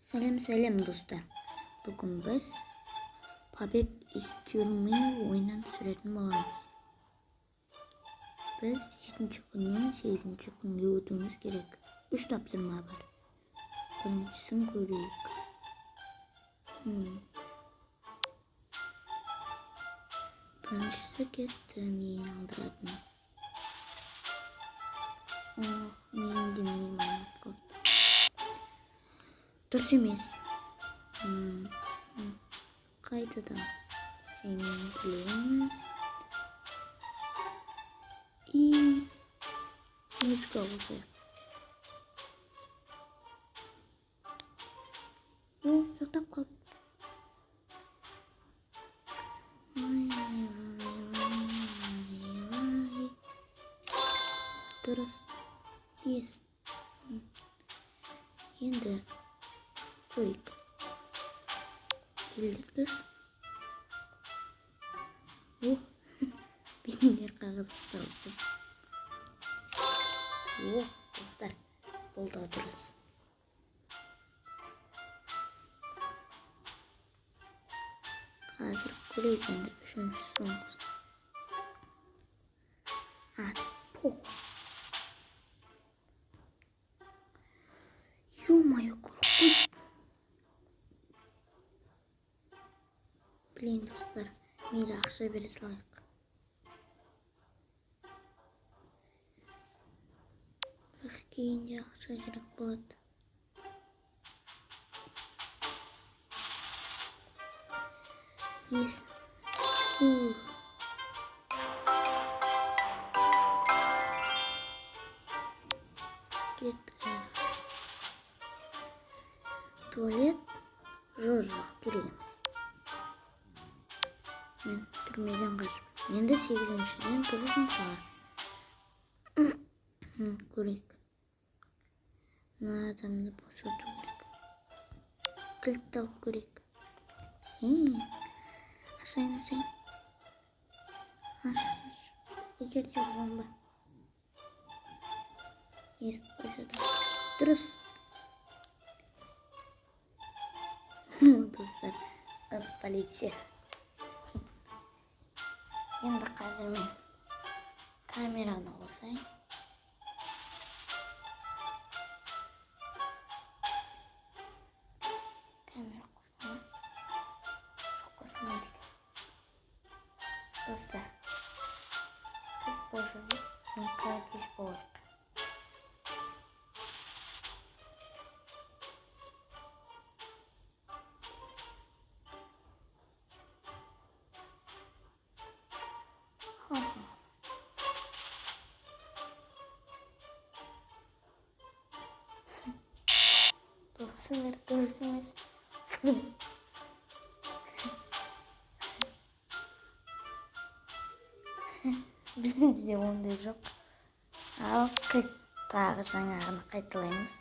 Selam dostlar. Bugün biz Побег из тюрьмы oyunun süretini bulamiz. Biz 7. kundan 8. kunga o'tishimiz kerak. 3 topshirma bor. Birinchisini ko'raylik. Birinchisi ketdi, meni aldiradimi? Men demayman. Durs emas. Qaytadan şeyimiz и muzika olacak. Yo'qtab qoldi. Durs. Yes. Endi ko'rik. Keldik. Benimle qog'oz soldim. Dostlar, bo'ldi durs. Hozir ko'raylik endi 3-so'ng. Ё-моё, qo'rqib. Biling do'stlar, meni yaxshi berish loyiq. Keyin yaxshi kerak bo'ladi. Yes. Tuvalet jo'rjoq kerak emas. Men turmagan qochib. Endi 8-dan 9-chi. Ko'rik. Madamni bo'shatib ko'rik. Kiltda ko'rik. Asaynasan. Ijarga bomba. Есть bo'shatib. Durus. Do'stlar, qiz politsiya. Endi hozir men kamerani olsam. Kamera qo'sam. Qo'smaydi. Do'stlar, qiz bo'shadi. Men qaratish bo'lar. Dostlar, dursunuz. Bizde onda yok. Al tag'ı жаңағыны qaytalaymiz.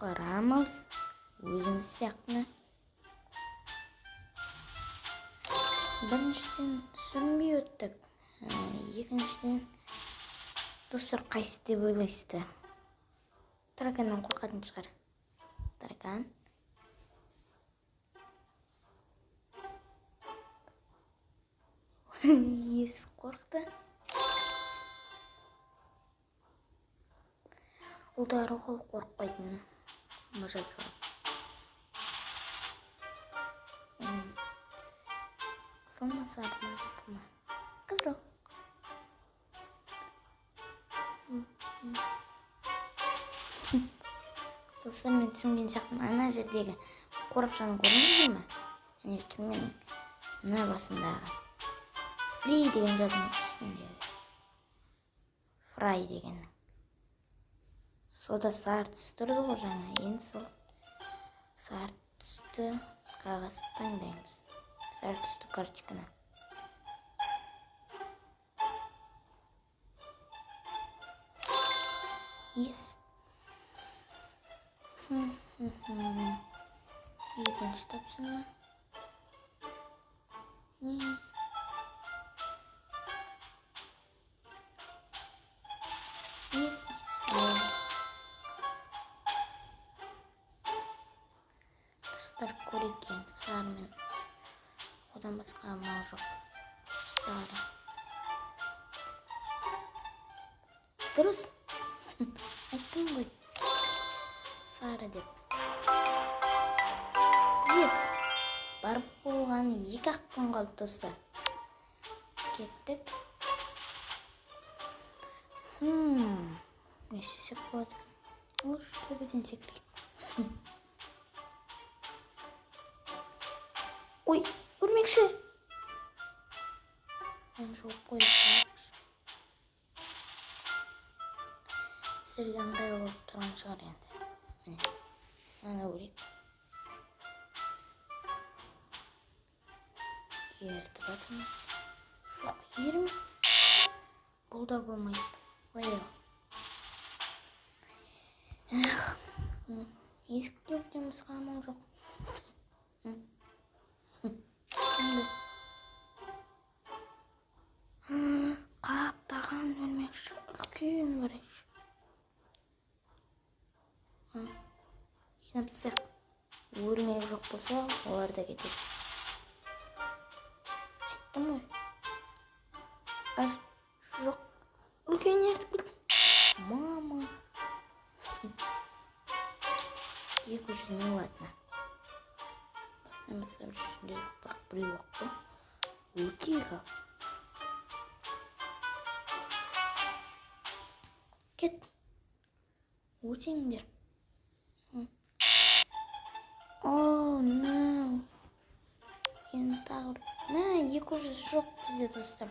Qaramiz. O'zimiz yoqni. Birinchidan sürmay o'tdik. Ikkinchidan do'stlar qaysi deb o'ylaysizlar? Tarakandan qo'rqadim chiqar. Tarakan. Yes, qo'rqdi. U darhol qo'rqmaydi. Mojasi. Qizilma sarma. Qizil. Do'stlar, men tushungan shaxsni ana yerdagi qo'riqchani ko'rdingizmi? Ya'ni turmaning navbasindagi Free degan yozuvni tushundim. Fry degan. Soda sart tustirdi o'zana. Endi sol sart tusti qog'oz tanglaymiz. Sart tusti kartochkani. Yes. Ikkinchi topshirma. Yes. керек енді сары мен одан басқа мал жоқ. Сары. Дұрыс. Айттым ғой. Сары деп. Ес. Барып болған 2-ақ күн қалды достар. Кеттік. Не істесек болады? Ол төбеден секірейік. Ой, өлмекші. Жауып қойып. Сіздерге ыңғайлы болып тұрған шығар енді. Міне, мынаны көрейік. Ертіп атымыз. Жоқ, ерім. Бұл да болмайды. Ой, есікте өткен басқа амал жоқ. Қаптаған өлмекші. Үлкен барайшы. Жинап тастайық. Өлмек жоқ болса, олар да кетеді. Айттым ғой. Жоқ. Үлкен ертіп келдім. Мама. 200 мың ладно. Басынан бастап жүзінде бірақ біреу ақ қой. Өтегі. Кет. Өтеңдер. О, no. Енді тағы бір. Мә, 200 жоқ бізде достар.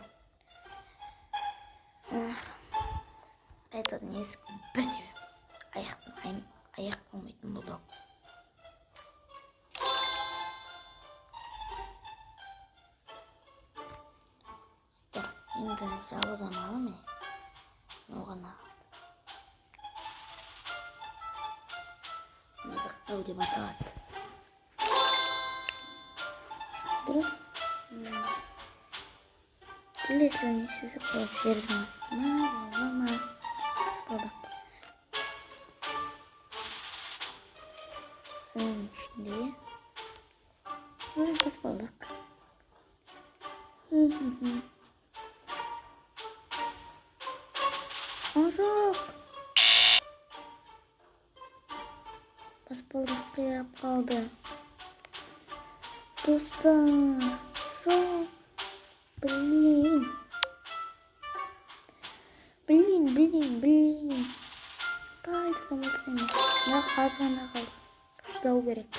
Қайтадан есік бір тебеміз. Аяқ болмайтын болды. Сіздер, енді жалғыз амалы ме? Оған ағылды. Мазақтау деп аталады. Дұрыс? Келесі не істесек болады жердіңіз. Мама. Спалдақ. Ішінде. Спалдақ. Жоқ. Баспалдақ қирап қалды. Достар. Жоқ. Блин. Қайтадан басаймыз. Бірақ аз ғана қалды. Шыдау керек.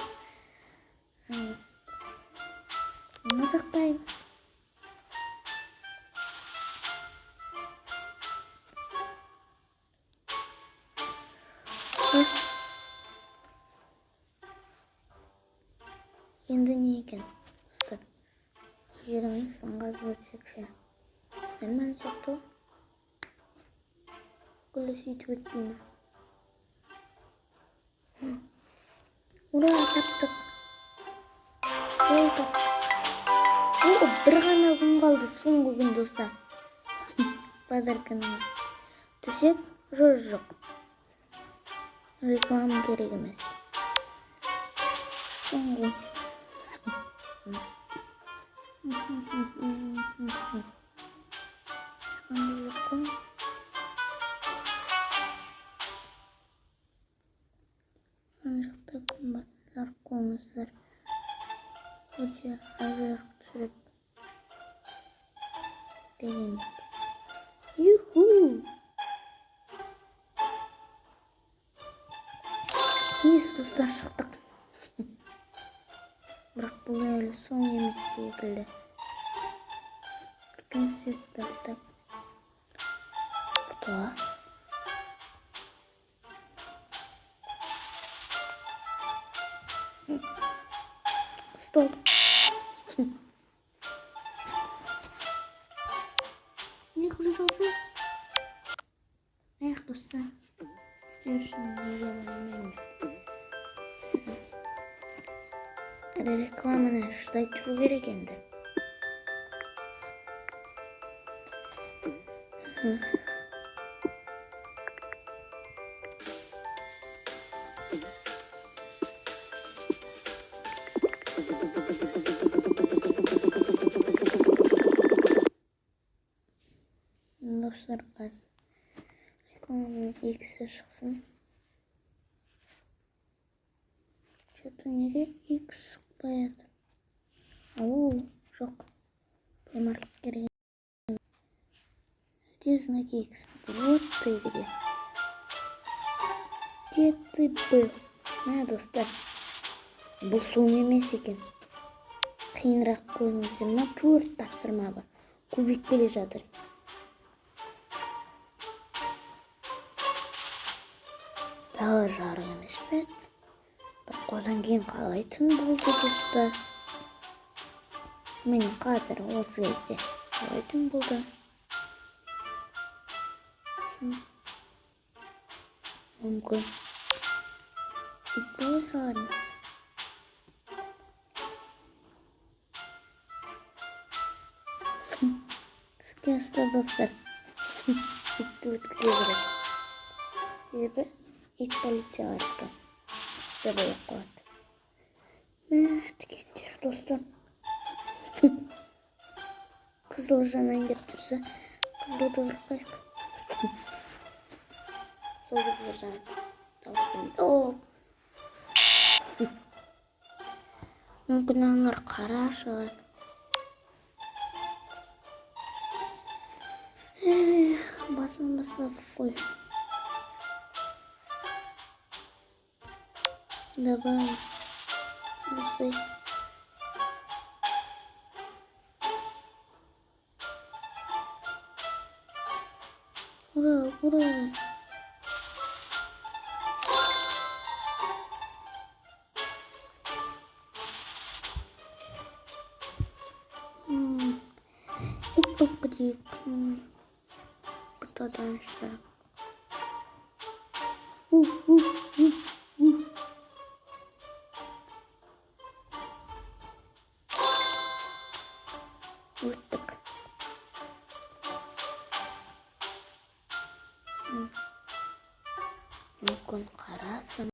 Мазақтаймыз. Енді не екен? Достар, жеріміздің қазып өтсекші. Нормально сияқты ғой? Күлі сөйтіп өтпейді. Ура, таптық. Жол таптық. Бір ғана күн қалды, соңғы күн достар. Базар күніне. Төсек жоқ. Реклама керек емес. Соңғы. Жақта күн бар. Жарық қоңыздар. Өте ажарық түсіріп. Деген. Юху! Ес достар шықтық. Бірақ бұл әлі соң емес секілді. Үлкен свет таптап. Бұта. Стол. Не күрежалсы? Аяқ достар. Істеу үшін неге білмеймін. Рекламаны шыдай тұру керек енді. Arkası. Onun x'e çıksın. Çatı nere x çıkmaydı. Oo, yok. Mark gereği. Где знаки x? Вот ты где. Где ты был? Мә достар. Бұл соң емес екен. Қиынырақ көріңіздер ма? 4 тапсырма бар. Көбейіп келе жатыр. Дала жарық емес пе? Бірақ одан кейін қалайтын болды достар. Міне қазір осы кезде қалайтын болды. Мүмкін. Итті салармыз. Іске асты достар. Итті өткізе керек. Себебі ит полиция артқан. Деп аяқ қояды. Мә дегендер достар. Қызыл жанайын деп тұрса, қызылды ұрпайық. Сол қызыл жан. О! Мүмкін аңыр қара шығар. Басынан бастадық қой. Давай. Осылай. Ура, ура. Ит болып кетейік. Бұтадан ұштап. Өттік. Мүмкін қарасың.